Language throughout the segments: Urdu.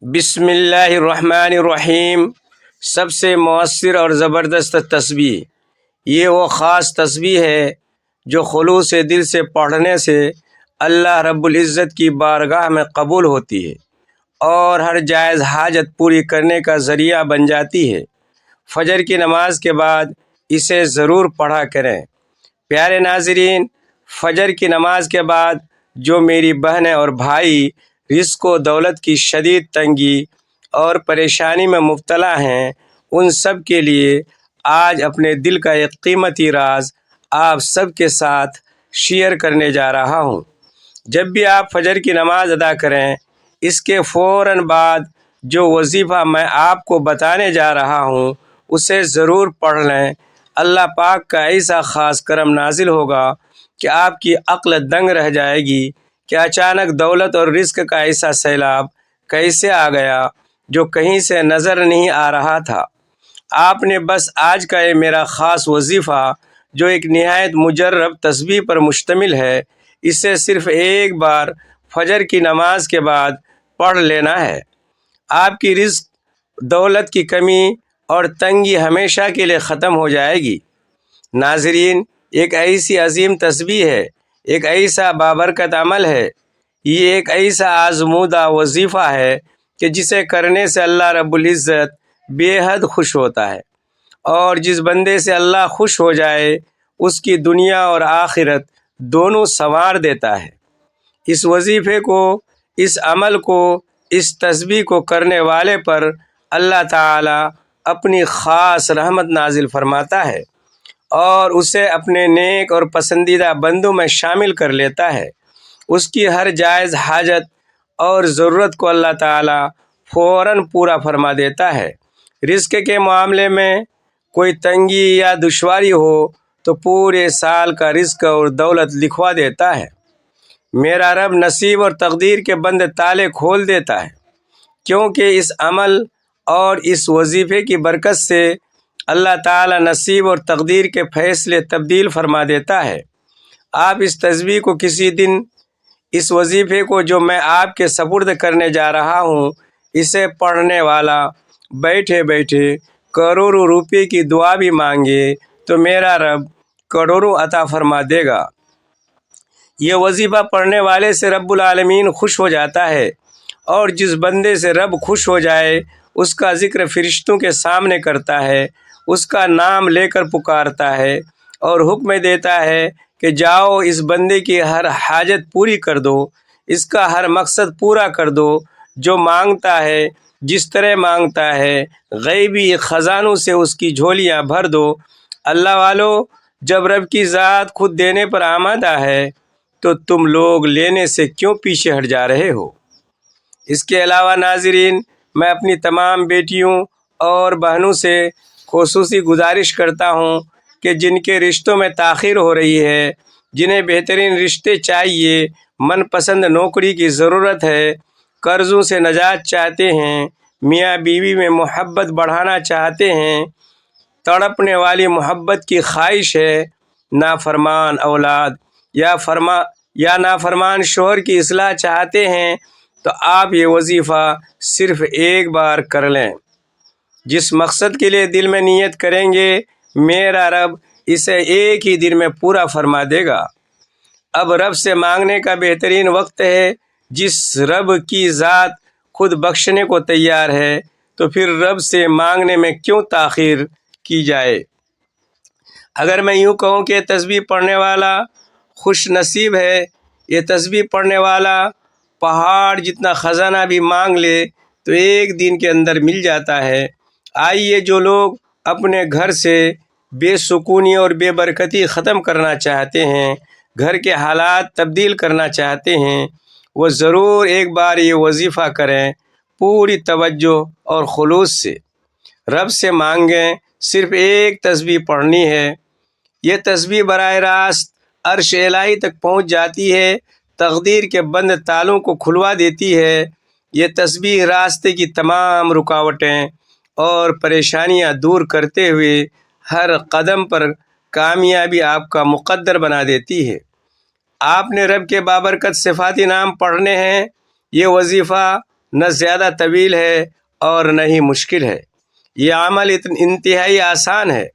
بسم اللہ الرحمن الرحیم۔ سب سے مؤثر اور زبردست تسبیح یہ وہ خاص تسبیح ہے جو خلوص دل سے پڑھنے سے اللہ رب العزت کی بارگاہ میں قبول ہوتی ہے اور ہر جائز حاجت پوری کرنے کا ذریعہ بن جاتی ہے۔ فجر کی نماز کے بعد اسے ضرور پڑھا کریں۔ پیارے ناظرین، فجر کی نماز کے بعد جو میری بہنیں اور بھائی رزق و دولت کی شدید تنگی اور پریشانی میں مبتلا ہیں، ان سب کے لیے آج اپنے دل کا ایک قیمتی راز آپ سب کے ساتھ شیئر کرنے جا رہا ہوں۔ جب بھی آپ فجر کی نماز ادا کریں، اس کے فوراً بعد جو وظیفہ میں آپ کو بتانے جا رہا ہوں اسے ضرور پڑھ لیں۔ اللہ پاک کا ایسا خاص کرم نازل ہوگا کہ آپ کی عقل دنگ رہ جائے گی کہ اچانک دولت اور رزق کا ایسا سیلاب کیسے آ گیا جو کہیں سے نظر نہیں آ رہا تھا۔ آپ نے بس آج کا یہ میرا خاص وظیفہ جو ایک نہایت مجرب تسبیح پر مشتمل ہے، اسے صرف ایک بار فجر کی نماز کے بعد پڑھ لینا ہے۔ آپ کی رزق دولت کی کمی اور تنگی ہمیشہ کے لیے ختم ہو جائے گی۔ ناظرین، ایک ایسی عظیم تسبیح ہے، ایک ایسا بابرکت عمل ہے، یہ ایک ایسا آزمودہ وظیفہ ہے کہ جسے کرنے سے اللہ رب العزت بے حد خوش ہوتا ہے، اور جس بندے سے اللہ خوش ہو جائے اس کی دنیا اور آخرت دونوں سنوار دیتا ہے۔ اس وظیفے کو، اس عمل کو، اس تسبیح کو کرنے والے پر اللہ تعالی اپنی خاص رحمت نازل فرماتا ہے اور اسے اپنے نیک اور پسندیدہ بندوں میں شامل کر لیتا ہے۔ اس کی ہر جائز حاجت اور ضرورت کو اللہ تعالی فوراً پورا فرما دیتا ہے۔ رزق کے معاملے میں کوئی تنگی یا دشواری ہو تو پورے سال کا رزق اور دولت لکھوا دیتا ہے۔ میرا رب نصیب اور تقدیر کے بند تالے کھول دیتا ہے، کیونکہ اس عمل اور اس وظیفے کی برکت سے اللہ تعالی نصیب اور تقدیر کے فیصلے تبدیل فرما دیتا ہے۔ آپ اس تسبیح کو کسی دن، اس وظیفے کو جو میں آپ کے سپرد کرنے جا رہا ہوں، اسے پڑھنے والا بیٹھے بیٹھے کروڑوں روپے کی دعا بھی مانگے تو میرا رب کروڑوں عطا فرما دے گا۔ یہ وظیفہ پڑھنے والے سے رب العالمین خوش ہو جاتا ہے، اور جس بندے سے رب خوش ہو جائے اس کا ذکر فرشتوں کے سامنے کرتا ہے، اس کا نام لے کر پکارتا ہے اور حکم دیتا ہے کہ جاؤ اس بندے کی ہر حاجت پوری کر دو، اس کا ہر مقصد پورا کر دو، جو مانگتا ہے، جس طرح مانگتا ہے، غیبی خزانوں سے اس کی جھولیاں بھر دو۔ اللہ والو، جب رب کی ذات خود دینے پر آمادہ ہے تو تم لوگ لینے سے کیوں پیچھے ہٹ جا رہے ہو؟ اس کے علاوہ ناظرین، میں اپنی تمام بیٹیوں اور بہنوں سے خصوصی گزارش کرتا ہوں کہ جن کے رشتوں میں تاخیر ہو رہی ہے، جنہیں بہترین رشتے چاہیے، من پسند نوکری کی ضرورت ہے، قرضوں سے نجات چاہتے ہیں، میاں بیوی میں محبت بڑھانا چاہتے ہیں، تڑپنے والی محبت کی خواہش ہے، نافرمان اولاد یا نافرمان شوہر کی اصلاح چاہتے ہیں، تو آپ یہ وظیفہ صرف ایک بار کر لیں۔ جس مقصد کے لیے دل میں نیت کریں گے، میرا رب اسے ایک ہی دن میں پورا فرما دے گا۔ اب رب سے مانگنے کا بہترین وقت ہے۔ جس رب کی ذات خود بخشنے کو تیار ہے تو پھر رب سے مانگنے میں کیوں تاخیر کی جائے؟ اگر میں یوں کہوں کہ تسبیح پڑھنے والا خوش نصیب ہے، یہ تسبیح پڑھنے والا پہاڑ جتنا خزانہ بھی مانگ لے تو ایک دن کے اندر مل جاتا ہے۔ آئیے، جو لوگ اپنے گھر سے بے سکونی اور بے برکتی ختم کرنا چاہتے ہیں، گھر کے حالات تبدیل کرنا چاہتے ہیں، وہ ضرور ایک بار یہ وظیفہ کریں، پوری توجہ اور خلوص سے رب سے مانگیں۔ صرف ایک تسبیح پڑھنی ہے۔ یہ تسبیح براہ راست عرش الہی تک پہنچ جاتی ہے، تقدیر کے بند تالوں کو کھلوا دیتی ہے۔ یہ تسبیح راستے کی تمام رکاوٹیں اور پریشانیاں دور کرتے ہوئے ہر قدم پر کامیابی آپ کا مقدر بنا دیتی ہے۔ آپ نے رب کے بابرکت صفاتی نام پڑھنے ہیں۔ یہ وظیفہ نہ زیادہ طویل ہے اور نہ ہی مشکل ہے۔ یہ عمل انتہائی آسان ہے۔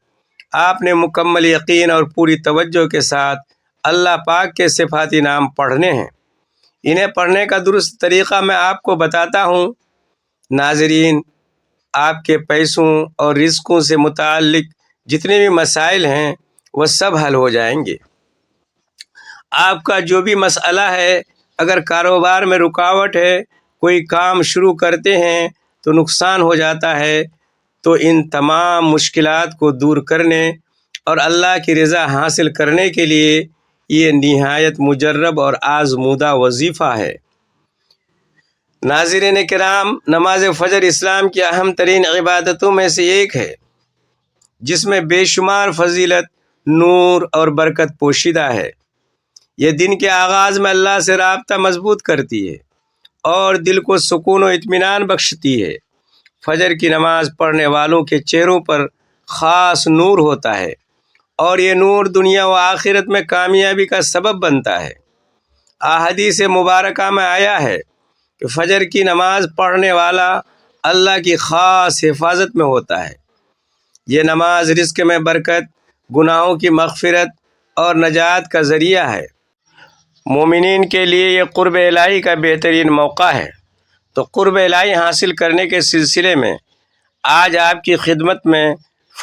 آپ نے مکمل یقین اور پوری توجہ کے ساتھ اللہ پاک کے صفاتی نام پڑھنے ہیں۔ انہیں پڑھنے کا درست طریقہ میں آپ کو بتاتا ہوں۔ ناظرین، آپ کے پیسوں اور رزقوں سے متعلق جتنے بھی مسائل ہیں وہ سب حل ہو جائیں گے۔ آپ کا جو بھی مسئلہ ہے، اگر کاروبار میں رکاوٹ ہے، کوئی کام شروع کرتے ہیں تو نقصان ہو جاتا ہے، تو ان تمام مشکلات کو دور کرنے اور اللہ کی رضا حاصل کرنے کے لیے یہ نہایت مجرب اور آزمودہ وظیفہ ہے۔ ناظرین کرام، نماز فجر اسلام کی اہم ترین عبادتوں میں سے ایک ہے، جس میں بے شمار فضیلت، نور اور برکت پوشیدہ ہے۔ یہ دن کے آغاز میں اللہ سے رابطہ مضبوط کرتی ہے اور دل کو سکون و اطمینان بخشتی ہے۔ فجر کی نماز پڑھنے والوں کے چہروں پر خاص نور ہوتا ہے اور یہ نور دنیا و آخرت میں کامیابی کا سبب بنتا ہے۔ احادیث مبارکہ میں آیا ہے کہ فجر کی نماز پڑھنے والا اللہ کی خاص حفاظت میں ہوتا ہے۔ یہ نماز رزق میں برکت، گناہوں کی مغفرت اور نجات کا ذریعہ ہے۔ مومنین کے لیے یہ قرب الہی کا بہترین موقع ہے۔ تو قرب الہی حاصل کرنے کے سلسلے میں آج آپ کی خدمت میں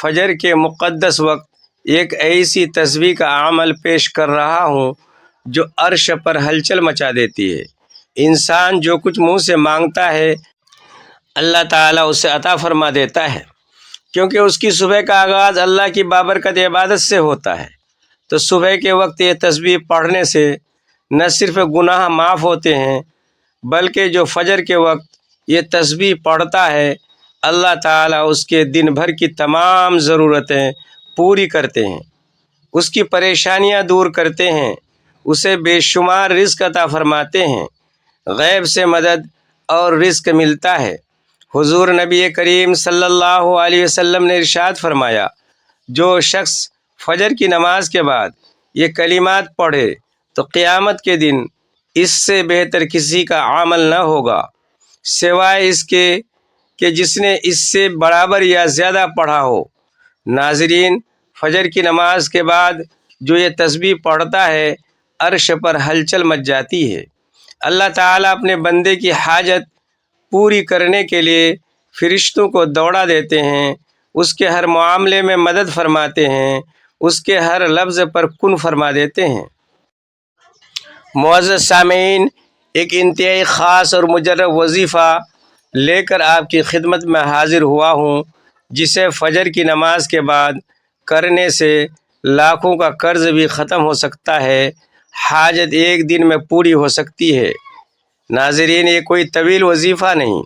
فجر کے مقدس وقت ایک ایسی تسبیح کا عمل پیش کر رہا ہوں جو عرش پر ہلچل مچا دیتی ہے۔ انسان جو کچھ منہ سے مانگتا ہے اللہ تعالیٰ اسے عطا فرما دیتا ہے، کیونکہ اس کی صبح کا آغاز اللہ کی بابرکت عبادت سے ہوتا ہے۔ تو صبح کے وقت یہ تسبیح پڑھنے سے نہ صرف گناہ معاف ہوتے ہیں، بلکہ جو فجر کے وقت یہ تسبیح پڑھتا ہے اللہ تعالیٰ اس کے دن بھر کی تمام ضرورتیں پوری کرتے ہیں، اس کی پریشانیاں دور کرتے ہیں، اسے بے شمار رزق عطا فرماتے ہیں، غیب سے مدد اور رزق ملتا ہے۔ حضور نبی کریم صلی اللہ علیہ وسلم نے ارشاد فرمایا، جو شخص فجر کی نماز کے بعد یہ کلمات پڑھے تو قیامت کے دن اس سے بہتر کسی کا عمل نہ ہوگا، سوائے اس کے کہ جس نے اس سے برابر یا زیادہ پڑھا ہو۔ ناظرین، فجر کی نماز کے بعد جو یہ تسبیح پڑھتا ہے عرش پر ہلچل مچ جاتی ہے۔ اللہ تعالیٰ اپنے بندے کی حاجت پوری کرنے کے لیے فرشتوں کو دوڑا دیتے ہیں، اس کے ہر معاملے میں مدد فرماتے ہیں، اس کے ہر لفظ پر کن فرما دیتے ہیں۔ معزز سامعین، ایک انتہائی خاص اور مجرب وظیفہ لے کر آپ کی خدمت میں حاضر ہوا ہوں، جسے فجر کی نماز کے بعد کرنے سے لاکھوں کا قرض بھی ختم ہو سکتا ہے، حاجت ایک دن میں پوری ہو سکتی ہے۔ ناظرین، یہ کوئی طویل وظیفہ نہیں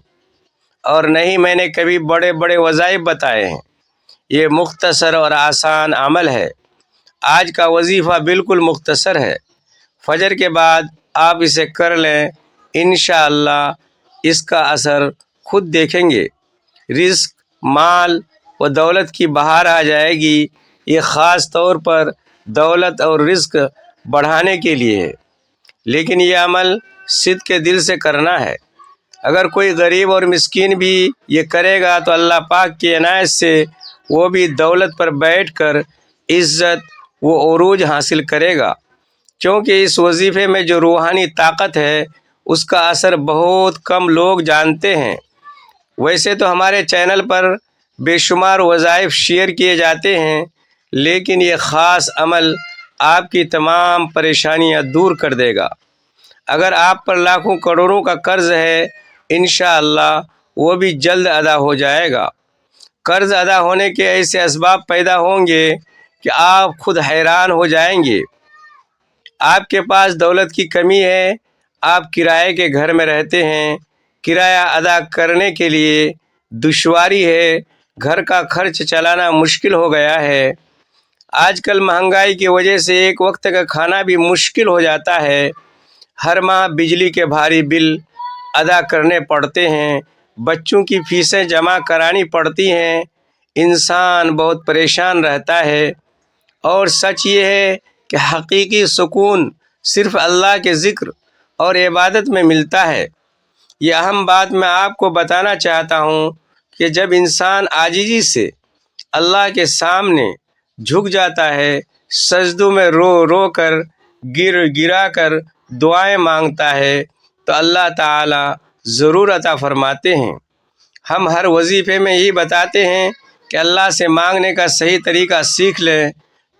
اور نہ ہی میں نے کبھی بڑے بڑے وظائف بتائے ہیں، یہ مختصر اور آسان عمل ہے۔ آج کا وظیفہ بالکل مختصر ہے۔ فجر کے بعد آپ اسے کر لیں، انشاءاللہ اس کا اثر خود دیکھیں گے۔ رزق، مال و دولت کی بہار آ جائے گی۔ یہ خاص طور پر دولت اور رزق بڑھانے کے لیے ہے، لیکن یہ عمل صدق کے دل سے کرنا ہے۔ اگر کوئی غریب اور مسکین بھی یہ کرے گا تو اللہ پاک کی عنایت سے وہ بھی دولت پر بیٹھ کر عزت و عروج حاصل کرے گا، کیونکہ اس وظیفے میں جو روحانی طاقت ہے اس کا اثر بہت کم لوگ جانتے ہیں۔ ویسے تو ہمارے چینل پر بے شمار وظائف شیئر کیے جاتے ہیں، لیکن یہ خاص عمل آپ کی تمام پریشانیاں دور کر دے گا۔ اگر آپ پر لاکھوں کروڑوں کا قرض ہے، انشاءاللہ وہ بھی جلد ادا ہو جائے گا۔ قرض ادا ہونے کے ایسے اسباب پیدا ہوں گے کہ آپ خود حیران ہو جائیں گے۔ آپ کے پاس دولت کی کمی ہے، آپ کرائے کے گھر میں رہتے ہیں، کرایہ ادا کرنے کے لیے دشواری ہے، گھر کا خرچ چلانا مشکل ہو گیا ہے۔ آج کل مہنگائی کی وجہ سے ایک وقت کا کھانا بھی مشکل ہو جاتا ہے۔ ہر ماہ بجلی کے بھاری بل ادا کرنے پڑتے ہیں، بچوں کی فیسیں جمع کرانی پڑتی ہیں، انسان بہت پریشان رہتا ہے۔ اور سچ یہ ہے کہ حقیقی سکون صرف اللہ کے ذکر اور عبادت میں ملتا ہے۔ یہ اہم بات میں آپ کو بتانا چاہتا ہوں کہ جب انسان عاجزی سے اللہ کے سامنے جھک جاتا ہے، سجدوں میں رو رو کر گرا کر دعائیں مانگتا ہے تو اللہ تعالی ضرور عطا فرماتے ہیں۔ ہم ہر وظیفے میں یہی بتاتے ہیں کہ اللہ سے مانگنے کا صحیح طریقہ سیکھ لیں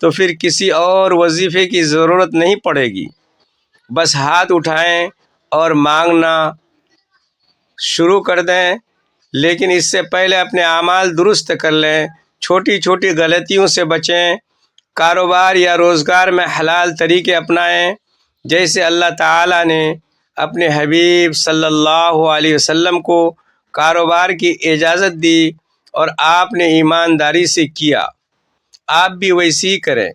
تو پھر کسی اور وظیفے کی ضرورت نہیں پڑے گی، بس ہاتھ اٹھائیں اور مانگنا شروع کر دیں۔ لیکن اس سے پہلے اپنے اعمال درست کر لیں، چھوٹی چھوٹی غلطیوں سے بچیں، کاروبار یا روزگار میں حلال طریقے اپنائیں، جیسے اللہ تعالیٰ نے اپنے حبیب صلی اللہ علیہ وسلم کو کاروبار کی اجازت دی اور آپ نے ایمانداری سے کیا۔ آپ بھی ویسے ہی کریں،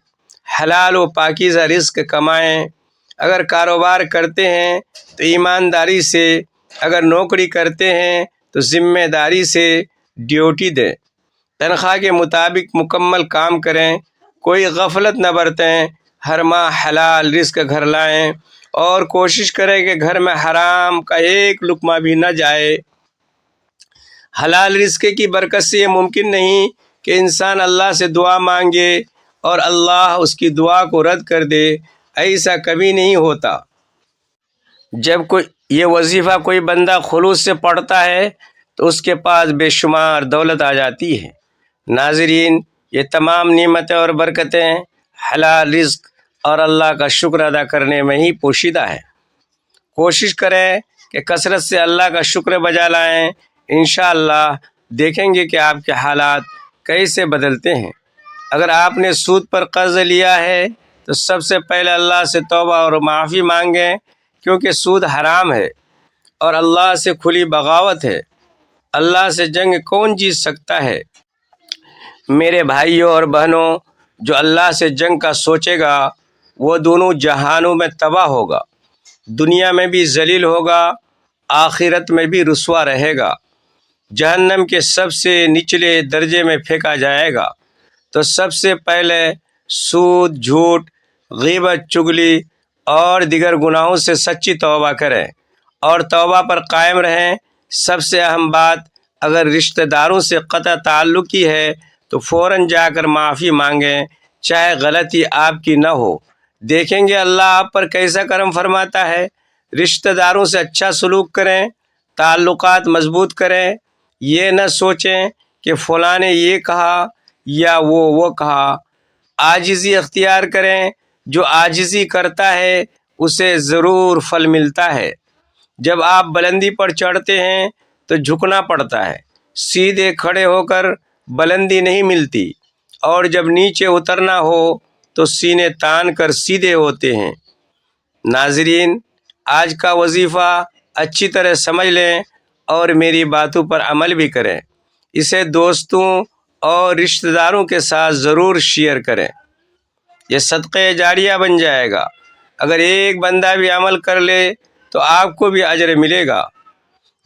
حلال و پاکیزہ رزق کمائیں۔ اگر کاروبار کرتے ہیں تو ایمانداری سے، اگر نوکری کرتے ہیں تو ذمہ داری سے ڈیوٹی دیں، تنخواہ کے مطابق مکمل کام کریں، کوئی غفلت نہ برتیں، ہر ماہ حلال رزق گھر لائیں اور کوشش کریں کہ گھر میں حرام کا ایک لقمہ بھی نہ جائے۔ حلال رزق کی برکت سے یہ ممکن نہیں کہ انسان اللہ سے دعا مانگے اور اللہ اس کی دعا کو رد کر دے، ایسا کبھی نہیں ہوتا۔ جب یہ وظیفہ کوئی بندہ خلوص سے پڑھتا ہے تو اس کے پاس بے شمار دولت آ جاتی ہے۔ ناظرین، یہ تمام نعمتیں اور برکتیں حلال رزق اور اللہ کا شکر ادا کرنے میں ہی پوشیدہ ہے۔ کوشش کریں کہ کثرت سے اللہ کا شکر بجا لائیں، انشاءاللہ دیکھیں گے کہ آپ کے حالات کیسے بدلتے ہیں۔ اگر آپ نے سود پر قرض لیا ہے تو سب سے پہلے اللہ سے توبہ اور معافی مانگیں، کیونکہ سود حرام ہے اور اللہ سے کھلی بغاوت ہے۔ اللہ سے جنگ کون جیت سکتا ہے؟ میرے بھائیوں اور بہنوں، جو اللہ سے جنگ کا سوچے گا وہ دونوں جہانوں میں تباہ ہوگا، دنیا میں بھی ذلیل ہوگا، آخرت میں بھی رسوا رہے گا، جہنم کے سب سے نچلے درجے میں پھینکا جائے گا۔ تو سب سے پہلے سود، جھوٹ، غیبت، چغلی اور دیگر گناہوں سے سچی توبہ کریں اور توبہ پر قائم رہیں۔ سب سے اہم بات، اگر رشتہ داروں سے قطع تعلق کی ہے تو فوراً جا کر معافی مانگیں، چاہے غلطی آپ کی نہ ہو۔ دیکھیں گے اللہ آپ پر کیسا کرم فرماتا ہے۔ رشتہ داروں سے اچھا سلوک کریں، تعلقات مضبوط کریں، یہ نہ سوچیں کہ فلاں نے یہ کہا یا وہ کہا۔ عاجزی اختیار کریں، جو عاجزی کرتا ہے اسے ضرور پھل ملتا ہے۔ جب آپ بلندی پر چڑھتے ہیں تو جھکنا پڑتا ہے، سیدھے کھڑے ہو کر بلندی نہیں ملتی، اور جب نیچے اترنا ہو تو سینے تان کر سیدھے ہوتے ہیں۔ ناظرین، آج کا وظیفہ اچھی طرح سمجھ لیں اور میری باتوں پر عمل بھی کریں، اسے دوستوں اور رشتہ داروں کے ساتھ ضرور شیئر کریں، یہ صدقہ جاریہ بن جائے گا۔ اگر ایک بندہ بھی عمل کر لے تو آپ کو بھی اجر ملے گا۔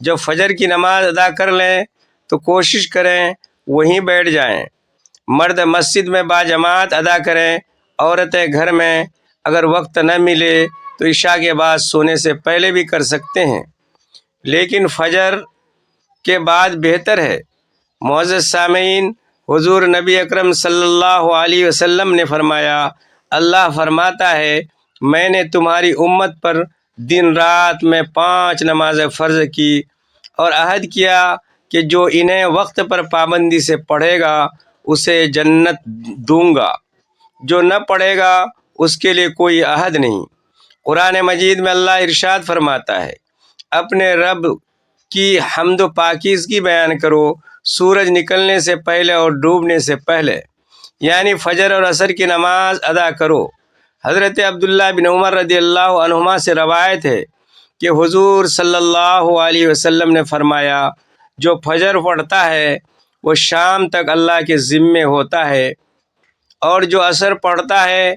جب فجر کی نماز ادا کر لیں تو کوشش کریں وہیں بیٹھ جائیں۔ مرد مسجد میں باجماعت ادا کریں، عورتیں گھر میں، اگر وقت نہ ملے تو عشاء کے بعد سونے سے پہلے بھی کر سکتے ہیں، لیکن فجر کے بعد بہتر ہے۔ معزز سامعین، حضور نبی اکرم صلی اللہ علیہ وسلم نے فرمایا، اللہ فرماتا ہے میں نے تمہاری امت پر دن رات میں 5 نمازیں فرض کی اور عہد کیا کہ جو انہیں وقت پر پابندی سے پڑھے گا اسے جنت دوں گا، جو نہ پڑھے گا اس کے لیے کوئی عہد نہیں۔ قرآن مجید میں اللہ ارشاد فرماتا ہے، اپنے رب کی حمد و پاکیزگی بیان کرو سورج نکلنے سے پہلے اور ڈوبنے سے پہلے، یعنی فجر اور عصر کی نماز ادا کرو۔ حضرت عبداللہ بن عمر رضی اللہ عنہما سے روایت ہے کہ حضور صلی اللہ علیہ وسلم نے فرمایا، جو فجر پڑھتا ہے وہ شام تک اللہ کے ذمے ہوتا ہے، اور جو عصر پڑھتا ہے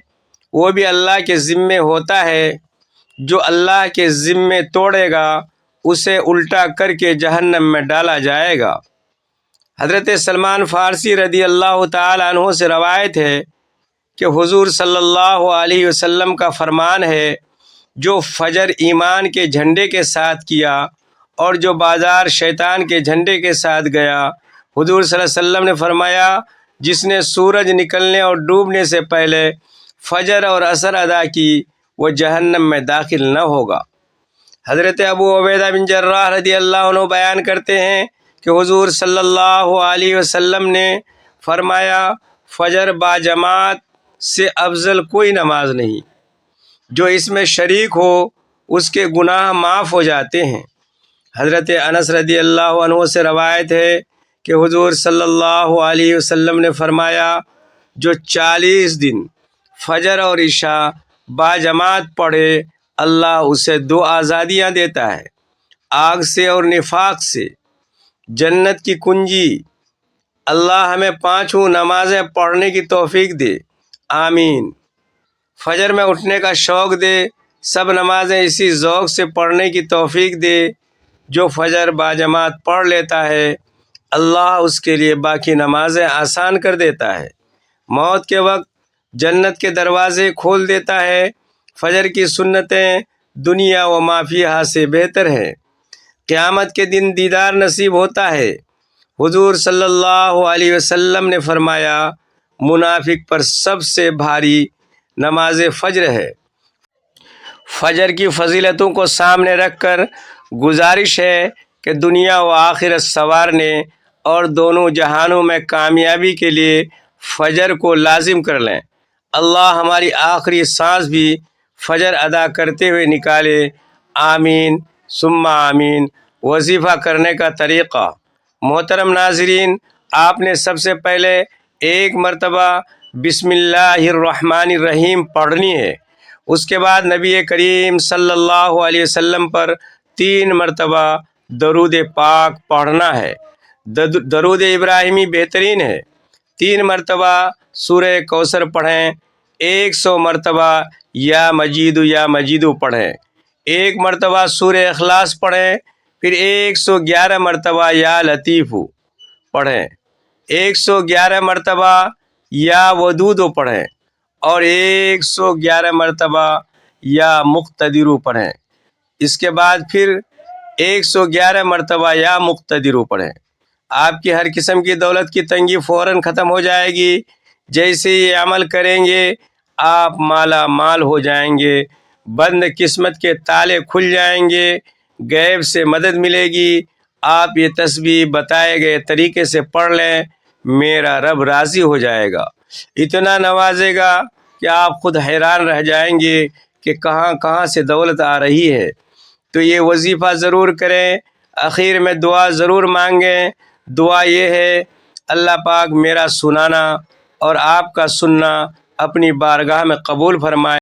وہ بھی اللہ کے ذمے ہوتا ہے۔ جو اللہ کے ذمے توڑے گا اسے الٹا کر کے جہنم میں ڈالا جائے گا۔ حضرت سلمان فارسی رضی اللہ تعالی عنہ سے روایت ہے کہ حضور صلی اللہ علیہ وسلم کا فرمان ہے، جو فجر ایمان کے جھنڈے کے ساتھ کیا اور جو بازار شیطان کے جھنڈے کے ساتھ گیا، حضور صلی اللہ علیہ وسلم نے فرمایا جس نے سورج نکلنے اور ڈوبنے سے پہلے فجر اور عصر ادا کی وہ جہنم میں داخل نہ ہوگا۔ حضرت ابو عبیدہ بن جراح رضی اللہ عنہ بیان کرتے ہیں کہ حضور صلی اللہ علیہ وسلم نے فرمایا فجر با جماعت سے افضل کوئی نماز نہیں، جو اس میں شریک ہو اس کے گناہ معاف ہو جاتے ہیں۔ حضرت انس رضی اللہ عنہ سے روایت ہے کہ حضور صلی اللہ علیہ وسلم نے فرمایا جو 40 دن فجر اور عشاء با جماعت پڑھے اللہ اسے 2 آزادیاں دیتا ہے، آگ سے اور نفاق سے، جنت کی کنجی۔ اللہ ہمیں 5 نمازیں پڑھنے کی توفیق دے، آمین۔ فجر میں اٹھنے کا شوق دے، سب نمازیں اسی ذوق سے پڑھنے کی توفیق دے۔ جو فجر با جماعت پڑھ لیتا ہے اللہ اس کے لیے باقی نمازیں آسان کر دیتا ہے، موت کے وقت جنت کے دروازے کھول دیتا ہے۔ فجر کی سنتیں دنیا و ما فیہا سے بہتر ہیں، قیامت کے دن دیدار نصیب ہوتا ہے۔ حضور صلی اللہ علیہ وسلم نے فرمایا منافق پر سب سے بھاری نماز فجر ہے۔ فجر کی فضیلتوں کو سامنے رکھ کر گزارش ہے کہ دنیا و آخرت سنوارنے اور دونوں جہانوں میں کامیابی کے لیے فجر کو لازم کر لیں۔ اللہ ہماری آخری سانس بھی فجر ادا کرتے ہوئے نکالے، آمین ثم آمین۔ وظیفہ کرنے کا طریقہ۔ محترم ناظرین، آپ نے سب سے پہلے 1 مرتبہ بسم اللہ الرحمن الرحیم پڑھنی ہے، اس کے بعد نبی کریم صلی اللہ علیہ وسلم پر 3 مرتبہ درود پاک پڑھنا ہے۔ درود ابراہیمی بہترین ہے۔ 3 مرتبہ سورہ کوثر پڑھیں، 100 مرتبہ یا مجیدو پڑھیں، 1 مرتبہ سورہ اخلاص پڑھیں، پھر 111 مرتبہ یا لطیفو پڑھیں، 111 مرتبہ یا ودودو پڑھیں اور 111 مرتبہ یا مقتدرو پڑھیں۔ اس کے بعد پھر 111 مرتبہ یا مقتدرو پڑھیں۔ آپ کی ہر قسم کی دولت کی تنگی فوراً ختم ہو جائے گی۔ جیسے یہ عمل کریں گے آپ مالا مال ہو جائیں گے، بند قسمت کے تالے کھل جائیں گے، غیب سے مدد ملے گی۔ آپ یہ تسبیح بتائے گئے طریقے سے پڑھ لیں، میرا رب راضی ہو جائے گا، اتنا نوازے گا کہ آپ خود حیران رہ جائیں گے کہ کہاں کہاں سے دولت آ رہی ہے۔ تو یہ وظیفہ ضرور کریں۔ آخر میں دعا ضرور مانگیں۔ دعا یہ ہے اللہ پاک میرا سنانا اور آپ کا سننا اپنی بارگاہ میں قبول فرمائے۔